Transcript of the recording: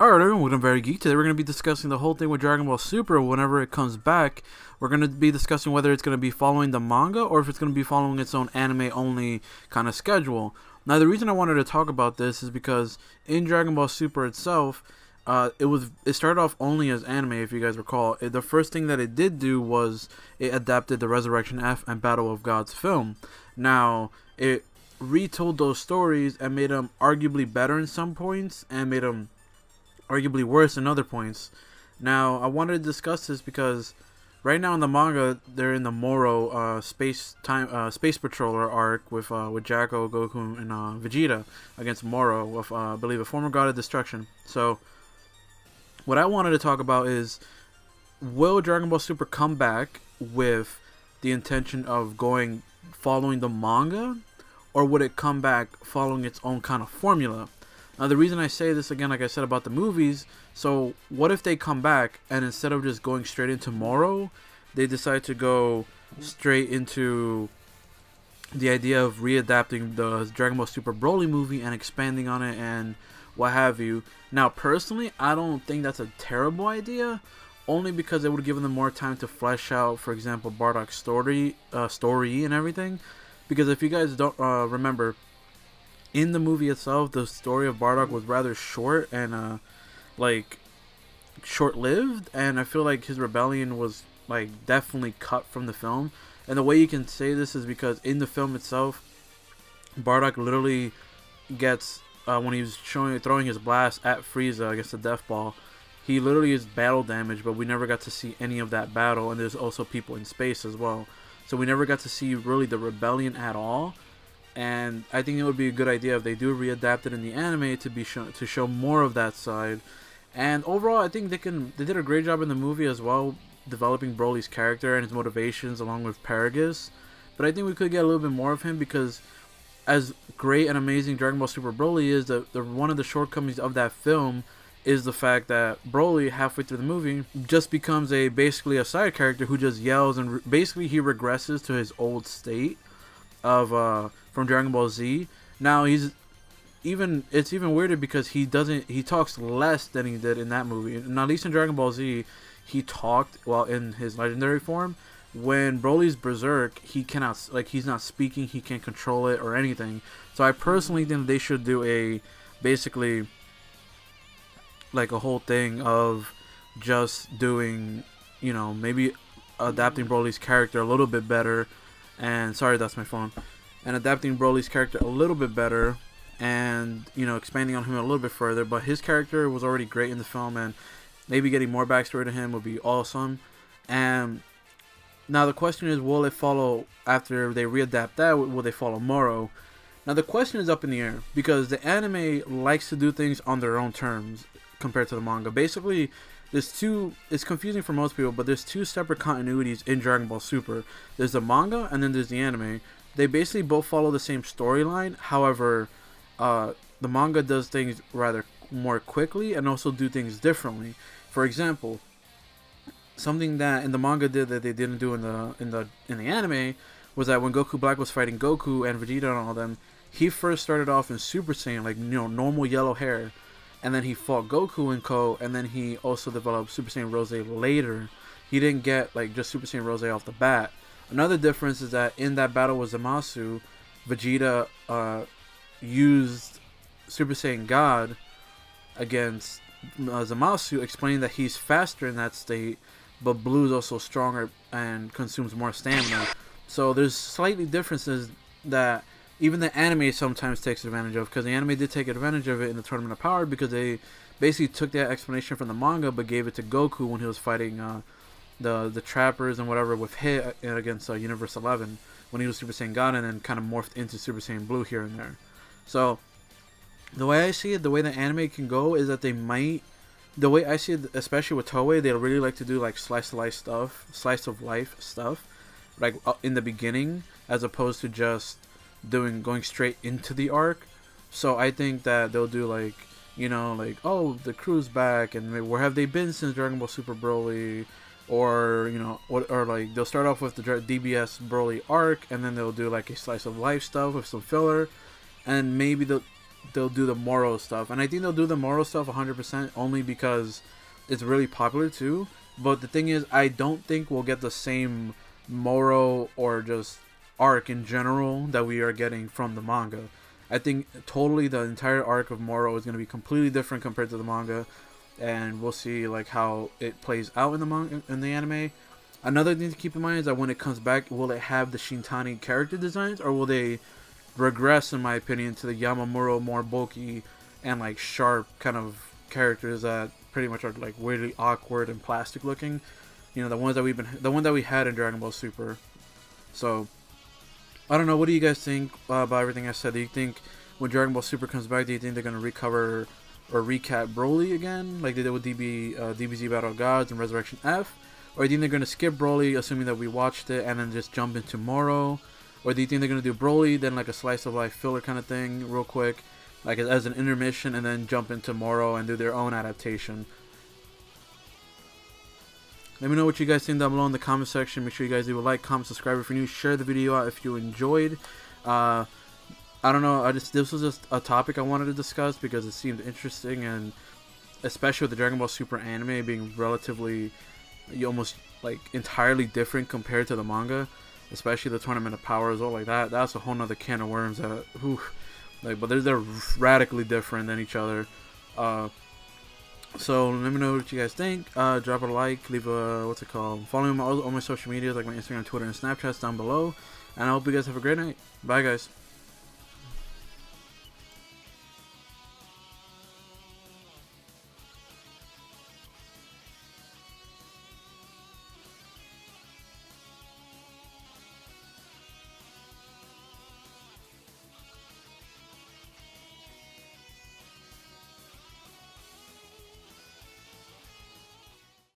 Alright everyone, welcome to Very Geek. Today we're going to be discussing the whole thing with Dragon Ball Super whenever it comes back. We're going to be discussing whether it's going to be following the manga or if it's going to be following its own anime-only kind of schedule. Now the reason I wanted to talk about this is because in Dragon Ball Super itself, it started off only as anime, if you guys recall. The first thing that it did do was it adapted the Resurrection F and Battle of Gods film. Now, it retold those stories and made them arguably better in some points and made them arguably worse in other points. Now, I wanted to discuss this because right now in the manga, they're in the Moro space patroller arc with Jacko, Goku, and Vegeta against Moro with I believe a former god of destruction. So, what I wanted to talk about is, will Dragon Ball Super come back with the intention of following the manga, or would it come back following its own kind of formula? Now, the reason I say this again, like I said about the movies, so what if they come back and instead of just going straight into Moro, they decide to go straight into the idea of readapting the Dragon Ball Super Broly movie and expanding on it and what have you. Now, personally, I don't think that's a terrible idea, only because it would have given them more time to flesh out, for example, Bardock's story and everything. Because if you guys don't remember, in the movie itself, the story of Bardock was rather short and short-lived, and I feel like his rebellion was definitely cut from the film. And the way you can say this is because in the film itself, Bardock literally gets when he was throwing his blast at Frieza against the Death Ball, he literally is battle damage, but we never got to see any of that battle. And there's also people in space as well, so we never got to see really the rebellion at all. And I think it would be a good idea if they do readapt it in the anime to show more of that side. And overall, I think they did a great job in the movie as well, developing Broly's character and his motivations along with Paragus. But I think we could get a little bit more of him, because as great and amazing Dragon Ball Super Broly is, the one of the shortcomings of that film is the fact that Broly, halfway through the movie, just becomes basically a side character who just yells, and basically he regresses to his old state of from Dragon Ball Z. Now it's even weirder because he talks less than he did in that movie. And at least in Dragon Ball Z, he talked in his legendary form. When Broly's Berserk, he cannot, he's not speaking, he can't control it or anything. So I personally think they should do basically a whole thing of just doing, maybe adapting Broly's character a little bit better. And sorry, that's my phone. And adapting Broly's character a little bit better, and expanding on him a little bit further. But his character was already great in the film, and maybe getting more backstory to him would be awesome. And now the question is, will it follow after they readapt that? Will they follow Moro? Now the question is up in the air, because the anime likes to do things on their own terms compared to the manga. Basically, it's confusing for most people, but there's two separate continuities in Dragon Ball Super. There's the manga and then there's the anime. They basically both follow the same storyline. However, the manga does things rather more quickly and also do things differently. For example, something that in the manga did that they didn't do in the anime was that when Goku Black was fighting Goku and Vegeta and all them, he first started off in Super Saiyan, normal yellow hair. And then he fought Goku and Co. And then he also developed Super Saiyan Rose later. He didn't get just Super Saiyan Rose off the bat. Another difference is that in that battle with Zamasu, Vegeta used Super Saiyan God against Zamasu, explaining that he's faster in that state, but Blue is also stronger and consumes more stamina. So there's slightly differences that even the anime sometimes takes advantage of, because the anime did take advantage of it in the Tournament of Power, because they basically took that explanation from the manga but gave it to Goku when he was fighting the trappers and whatever with Hit against Universe 11 when he was Super Saiyan God, and then kind of morphed into Super Saiyan Blue here and there. So the way I see it, the way the anime can go is that the way I see it, especially with Toei, they really like to do slice of life stuff, in the beginning, as opposed to just going straight into the arc. So I think that they'll do oh, the crew's back, and maybe where have they been since Dragon Ball Super Broly, or they'll start off with the DBS Broly arc, and then they'll do a slice of life stuff with some filler, and maybe they'll do the Moro stuff, and I think they'll do the Moro stuff 100% only because it's really popular too. But the thing is, I don't think we'll get the same Moro or just arc in general that we are getting from the manga. I think totally the entire arc of Moro is going to be completely different compared to the manga, and we'll see like how it plays out in the manga, in the anime. Another thing to keep in mind is that when it comes back, will it have the Shintani character designs, or will they regress, in my opinion, to the Yamamuro more bulky and like sharp kind of characters that pretty much are like weirdly awkward and plastic looking? You know, the one that we had in Dragon Ball Super. So I don't know. What do you guys think about everything I said? Do you think when Dragon Ball Super comes back, do you think they're gonna recover or recap Broly again, like they did with DBZ Battle of Gods and Resurrection F? Or do you think they're gonna skip Broly, assuming that we watched it, and then just jump into Moro? Or do you think they're gonna do Broly, then like a slice of life filler kind of thing, real quick, like as an intermission, and then jump into Moro and do their own adaptation? Let me know what you guys think down below in the comment section. Make sure you guys leave a like, comment, subscribe if you're new, share the video out if you enjoyed. I don't know, this was just a topic I wanted to discuss because it seemed interesting, and especially with the Dragon Ball Super anime being relatively, almost like entirely different compared to the manga, especially the Tournament of Power as well. Like that's a whole nother can of worms. But they're radically different than each other. So let me know what you guys think. Drop a like, leave a follow me on all my social medias like my Instagram, Twitter, and Snapchats down below. And I hope you guys have a great night. Bye, guys.